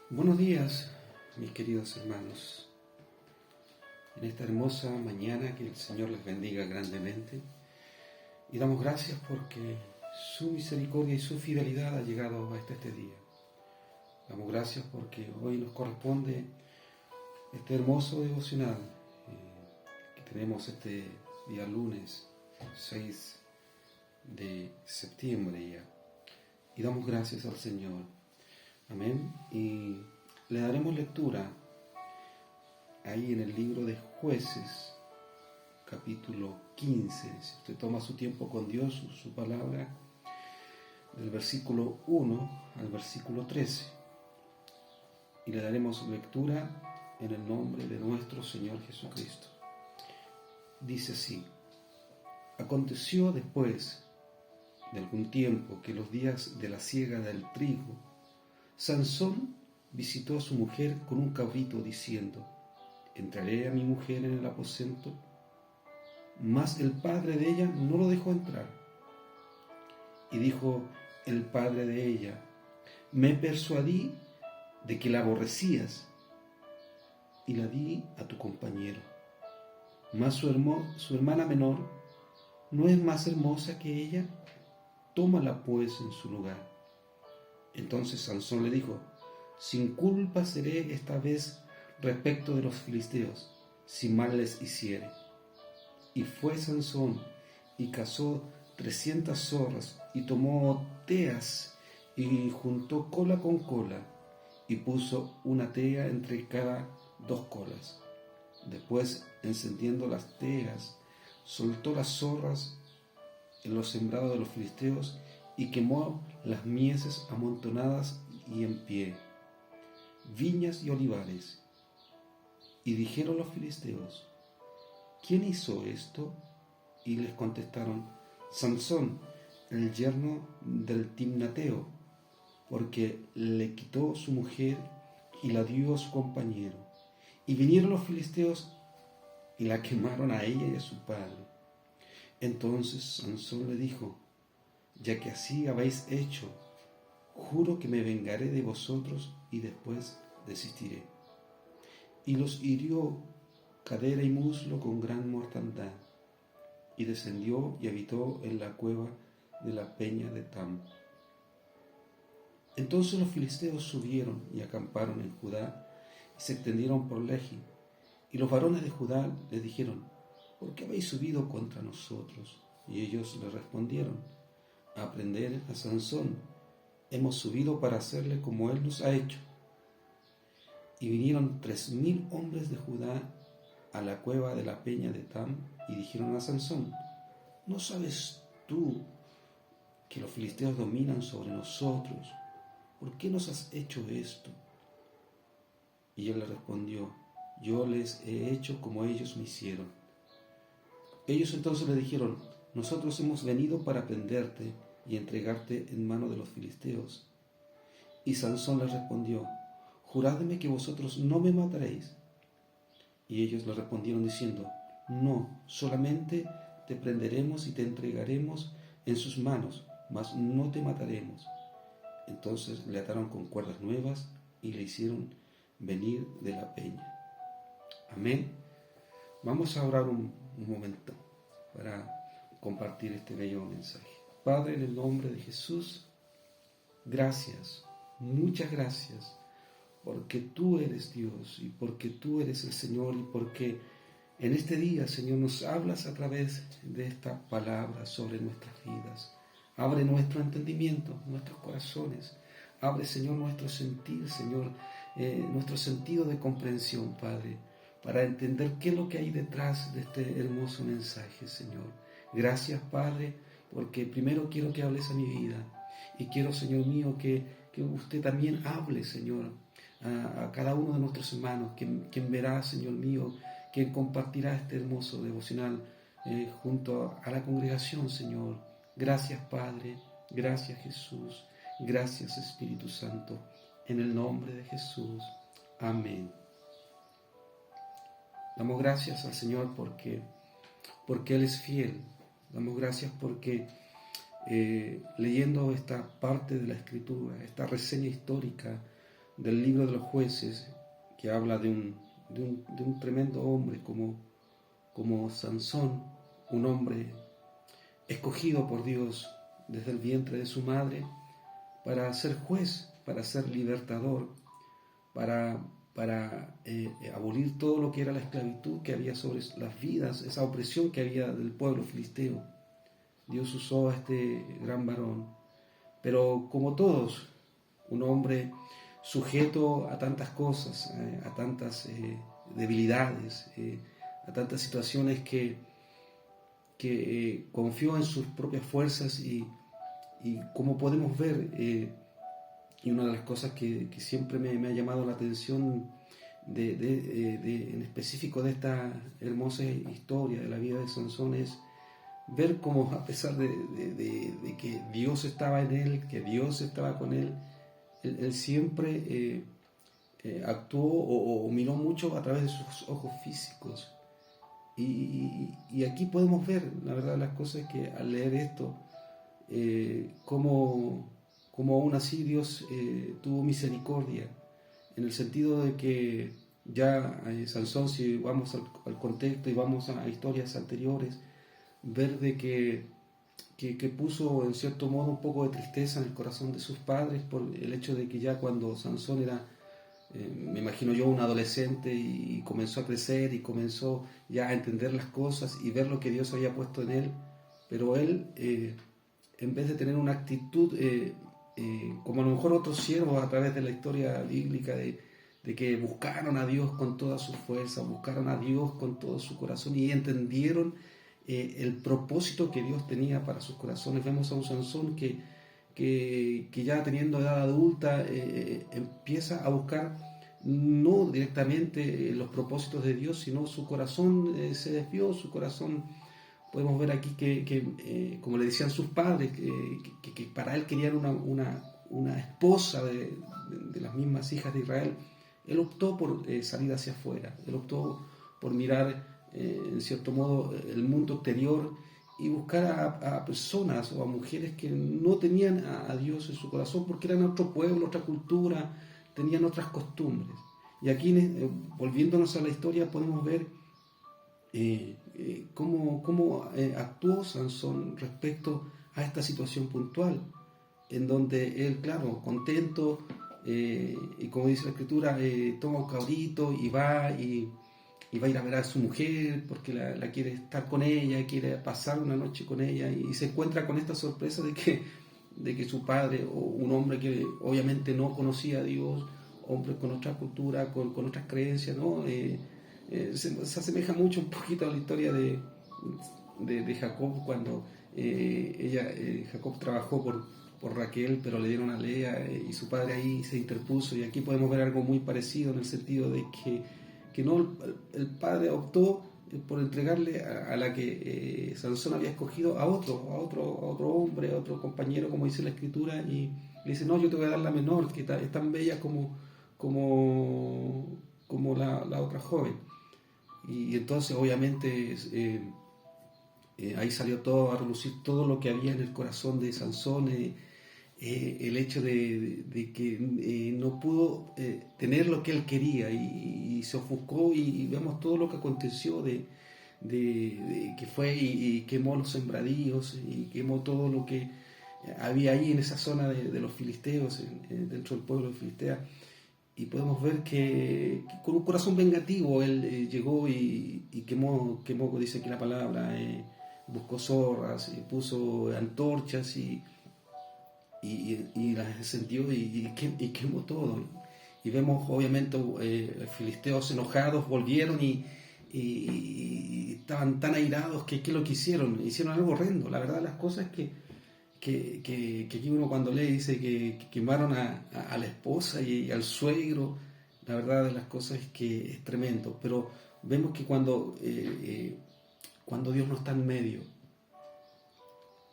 Buenos días, mis queridos hermanos. En esta hermosa mañana que el Señor les bendiga grandemente y damos gracias porque su misericordia y su fidelidad ha llegado hasta este día. Damos gracias porque hoy nos corresponde este hermoso devocional que tenemos este día lunes 6 de septiembre ya. Y damos gracias al Señor. Amén. Y le daremos lectura ahí en el libro de Jueces, capítulo 15. Si usted toma su tiempo con Dios, su palabra, del versículo 1 al versículo 13. Y le daremos lectura en el nombre de nuestro Señor Jesucristo. Dice así: Aconteció después de algún tiempo que los días de la siega del trigo, Sansón visitó a su mujer con un cabrito diciendo: entraré a mi mujer en el aposento. Mas el padre de ella no lo dejó entrar. Y dijo el padre de ella: me persuadí de que la aborrecías y la di a tu compañero. Mas su hermana menor no es más hermosa que ella. Tómala pues en su lugar. Entonces Sansón le dijo: sin culpa seré esta vez respecto de los filisteos, si mal les hiciere. Y fue Sansón y cazó 300 zorras y tomó teas y juntó cola con cola y puso una tea entre cada dos colas. Después, encendiendo las teas, soltó las zorras en los sembrados de los filisteos y quemó las mieses amontonadas y en pie, viñas y olivares. Y dijeron los filisteos: ¿quién hizo esto? Y les contestaron: Sansón, el yerno del Timnateo, porque le quitó su mujer y la dio a su compañero. Y vinieron los filisteos y la quemaron a ella y a su padre. Entonces Sansón le dijo: ya que así habéis hecho, juro que me vengaré de vosotros y después desistiré. Y los hirió cadera y muslo con gran mortandad, y descendió y habitó en la cueva de la peña de Tam. Entonces los filisteos subieron y acamparon en Judá y se extendieron por Lehi. Y los varones de Judá les dijeron: ¿por qué habéis subido contra nosotros? Y ellos le respondieron: a prender a Sansón hemos subido para hacerle como él nos ha hecho. Y vinieron 3000 hombres de Judá a la cueva de la peña de Tam y dijeron a Sansón: ¿no sabes tú que los filisteos dominan sobre nosotros? ¿Por qué nos has hecho esto? Y él le respondió: yo les he hecho como ellos me hicieron. Ellos entonces le dijeron: nosotros hemos venido para prenderte y entregarte en mano de los filisteos. Y Sansón les respondió: juradme que vosotros no me mataréis. Y ellos le respondieron diciendo: no, solamente te prenderemos y te entregaremos en sus manos, mas no te mataremos. Entonces le ataron con cuerdas nuevas y le hicieron venir de la peña. Amén. Vamos a orar un momento para compartir este bello mensaje. Padre, en el nombre de Jesús, gracias, muchas gracias, porque tú eres Dios y porque tú eres el Señor y porque en este día, Señor, nos hablas a través de esta palabra sobre nuestras vidas. Abre nuestro entendimiento, nuestros corazones. Abre, Señor, nuestro sentir, Señor, nuestro sentido de comprensión, Padre, para entender qué es lo que hay detrás de este hermoso mensaje, Señor. Gracias, Padre, porque primero quiero que hables a mi vida y quiero, Señor mío, que usted también hable, Señor, a cada uno de nuestros hermanos, quien verá, Señor mío, quien compartirá este hermoso devocional junto a la congregación, Señor. Gracias, Padre, gracias, Jesús, gracias, Espíritu Santo, en el nombre de Jesús. Amén. Damos gracias al Señor porque Él es fiel. Damos gracias porque leyendo esta parte de la Escritura, esta reseña histórica del libro de los Jueces, que habla de un tremendo hombre como Sansón, un hombre escogido por Dios desde el vientre de su madre para ser juez, para ser libertador, para abolir todo lo que era la esclavitud que había sobre las vidas, esa opresión que había del pueblo filisteo. Dios usó a este gran varón, pero como todos, un hombre sujeto a tantas cosas, a tantas debilidades, a tantas situaciones que confió en sus propias fuerzas y como podemos ver, y una de las cosas que siempre me ha llamado la atención en específico de esta hermosa historia de la vida de Sansón es ver cómo a pesar de que Dios estaba en él, que Dios estaba con él, él siempre actuó o miró mucho a través de sus ojos físicos. Y aquí podemos ver, la verdad, las cosas que al leer esto, cómo aún así Dios tuvo misericordia, en el sentido de que ya Sansón, si vamos al contexto y vamos a historias anteriores, ver de que puso en cierto modo un poco de tristeza en el corazón de sus padres por el hecho de que ya cuando Sansón era, me imagino yo, un adolescente y comenzó a crecer y comenzó ya a entender las cosas y ver lo que Dios había puesto en él, pero él, en vez de tener una actitud como a lo mejor otros siervos a través de la historia bíblica de que buscaron a Dios con toda su fuerza, buscaron a Dios con todo su corazón y entendieron el propósito que Dios tenía para sus corazones. Vemos a un Sansón que ya teniendo edad adulta empieza a buscar no directamente los propósitos de Dios, sino su corazón se desvió, su corazón. Podemos ver aquí que como le decían sus padres, que para él querían una esposa de las mismas hijas de Israel. Él optó por salir hacia afuera, él optó por mirar en cierto modo el mundo exterior y buscar a personas o a mujeres que no tenían a Dios en su corazón porque eran otro pueblo, otra cultura, tenían otras costumbres. Y aquí, volviéndonos a la historia, podemos ver cómo actuó Sansón respecto a esta situación puntual, en donde él, claro, contento, y como dice la escritura, toma un cabrito y va a ir a ver a su mujer porque la quiere estar con ella, quiere pasar una noche con ella y se encuentra con esta sorpresa de que su padre, o un hombre que obviamente no conocía a Dios, hombre con otra cultura, con otras creencias, ¿no? Se asemeja mucho un poquito a la historia de Jacob cuando Jacob trabajó por Raquel, pero le dieron a Lea y su padre ahí se interpuso, y aquí podemos ver algo muy parecido en el sentido de que no, el padre optó por entregarle a la que Sansón había escogido a otro hombre, a otro compañero, como dice la escritura, y le dice, no, yo te voy a dar la menor, que es tan bella como la otra joven. Y entonces obviamente ahí salió todo a relucir, todo lo que había en el corazón de Sansón, el hecho de que no pudo tener lo que él quería y se ofuscó, y vemos todo lo que aconteció de que fue y quemó los sembradíos y quemó todo lo que había ahí en esa zona de los filisteos, dentro del pueblo de Filistea. Y podemos ver que con un corazón vengativo él llegó y quemó, dice aquí la palabra, buscó zorras y puso antorchas y las encendió y quemó todo. Y vemos obviamente filisteos enojados volvieron y estaban tan airados que ¿qué es lo que hicieron? Hicieron algo horrendo. La verdad, las cosas que aquí uno cuando lee dice que quemaron a la esposa y al suegro. La verdad de las cosas es que es tremendo, pero vemos que cuando Dios no está en medio,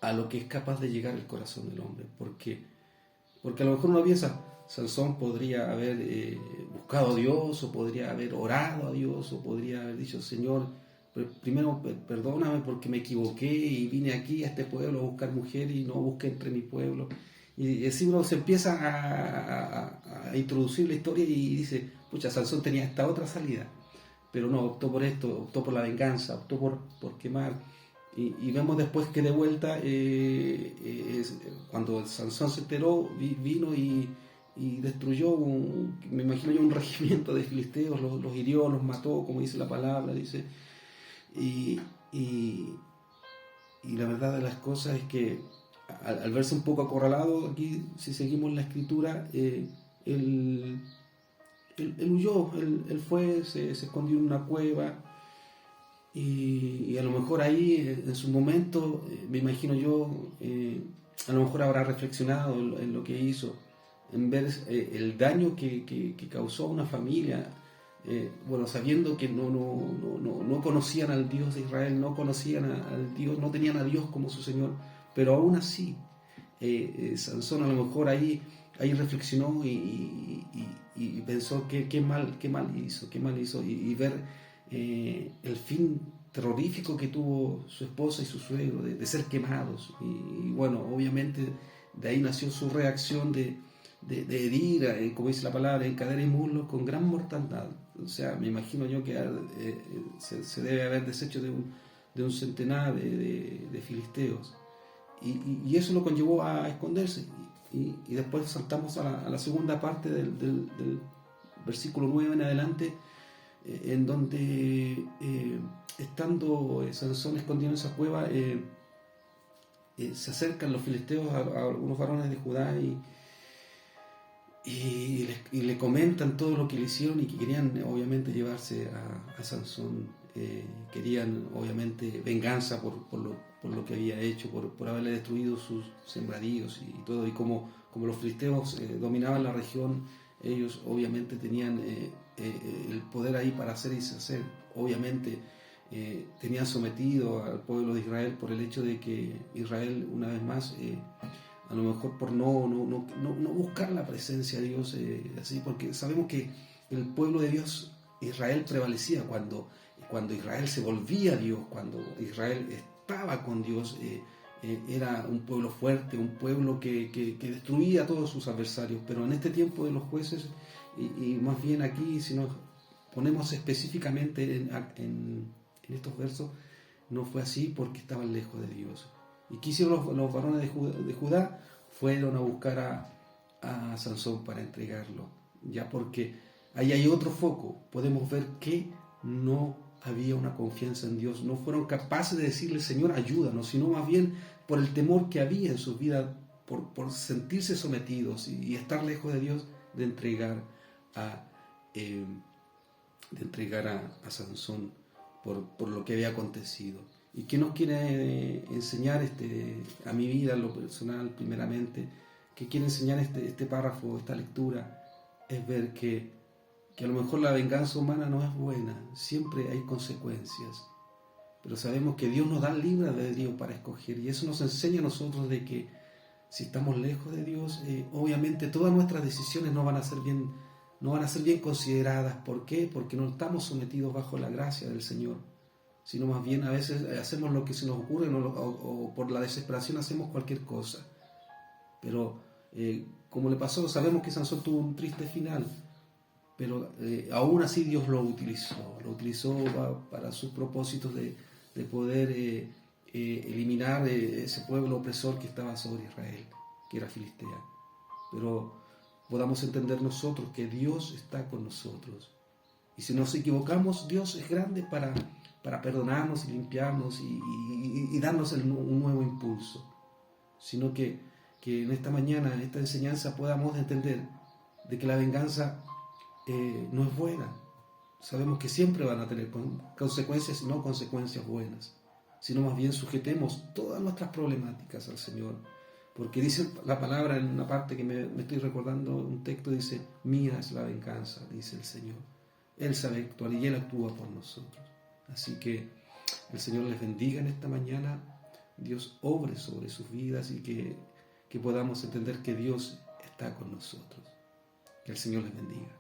a lo que es capaz de llegar el corazón del hombre, porque a lo mejor uno piensa, Sansón podría haber buscado a Dios, o podría haber orado a Dios, o podría haber dicho, Señor, primero perdóname porque me equivoqué y vine aquí a este pueblo a buscar mujer y no busqué entre mi pueblo. Y así uno se empieza a a introducir la historia y dice, pucha, Sansón tenía esta otra salida, pero no, optó por esto, optó por la venganza, optó por quemar. Y vemos después que de vuelta, cuando Sansón se enteró, vino y destruyó, me imagino yo, un regimiento de filisteos, los hirió, los mató, como dice la palabra, dice. Y, y, y la verdad de las cosas es que al verse un poco acorralado, aquí, si seguimos la escritura, él huyó, él fue, se escondió en una cueva. Y a lo mejor ahí, en su momento, me imagino yo, a lo mejor habrá reflexionado en lo que hizo, en ver el daño que causó a una familia, bueno, sabiendo que no conocían al Dios de Israel, no conocían al Dios, no tenían a Dios como su Señor, pero aún así, Sansón a lo mejor ahí reflexionó y pensó qué mal hizo, y ver el fin terrorífico que tuvo su esposa y su suegro de ser quemados, y bueno, obviamente de ahí nació su reacción de herir, como dice la palabra, en cadera y muslos con gran mortandad. O sea, me imagino yo que se debe haber deshecho de un centenar de filisteos, y eso lo conllevó a esconderse. Y después saltamos a la segunda parte del versículo 9 en adelante, en donde, estando Sansón escondido en esa cueva, se acercan los filisteos a algunos varones de Judá y le comentan todo lo que le hicieron, y que querían obviamente llevarse a Sansón. Querían obviamente venganza por lo que había hecho, por haberle destruido sus sembradíos y todo. Y como los filisteos dominaban la región, ellos obviamente tenían el poder ahí para hacer y deshacer. Obviamente tenían sometido al pueblo de Israel por el hecho de que Israel, una vez más, a lo mejor por no buscar la presencia de Dios, así, porque sabemos que el pueblo de Dios, Israel, prevalecía cuando Israel se volvía a Dios, cuando Israel estaba con Dios. Era un pueblo fuerte, un pueblo que destruía a todos sus adversarios. Pero en este tiempo de los jueces, y más bien aquí, si nos ponemos específicamente en estos versos, no fue así, porque estaban lejos de Dios. ¿Y qué hicieron los varones de Judá? Fueron a buscar a Sansón para entregarlo, ya, porque ahí hay otro foco. Podemos ver que no había una confianza en Dios, no fueron capaces de decirle, Señor, ayúdanos, sino más bien por el temor que había en sus vidas, por sentirse sometidos y estar lejos de Dios, de entregar a Sansón por lo que había acontecido. ¿Y qué nos quiere enseñar a mi vida, en lo personal, primeramente? ¿Qué quiere enseñar este párrafo, esta lectura? Es ver que a lo mejor la venganza humana no es buena, siempre hay consecuencias, pero sabemos que Dios nos da libre albedrío para escoger, y eso nos enseña a nosotros de que si estamos lejos de Dios, obviamente todas nuestras decisiones no van a ser bien consideradas. ¿Por qué? Porque no estamos sometidos bajo la gracia del Señor, sino más bien a veces hacemos lo que se nos ocurre, o por la desesperación hacemos cualquier cosa. Pero como le pasó, sabemos que Sansón tuvo un triste final, pero aún así Dios lo utilizó para sus propósitos de poder eliminar ese pueblo opresor que estaba sobre Israel, que era Filistea. Pero podamos entender nosotros que Dios está con nosotros, y si nos equivocamos, Dios es grande para perdonarnos y limpiarnos y darnos un nuevo impulso. Sino que en esta mañana, en esta enseñanza, podamos entender de que la venganza no es buena. Sabemos que siempre van a tener consecuencias, no consecuencias buenas, sino más bien sujetemos todas nuestras problemáticas al Señor, porque dice la palabra en una parte que me estoy recordando, un texto dice, mía es la venganza, dice el Señor. Él sabe actuar y Él actúa por nosotros. Así que el Señor les bendiga en esta mañana, Dios obre sobre sus vidas, y que podamos entender que Dios está con nosotros. Que el Señor les bendiga.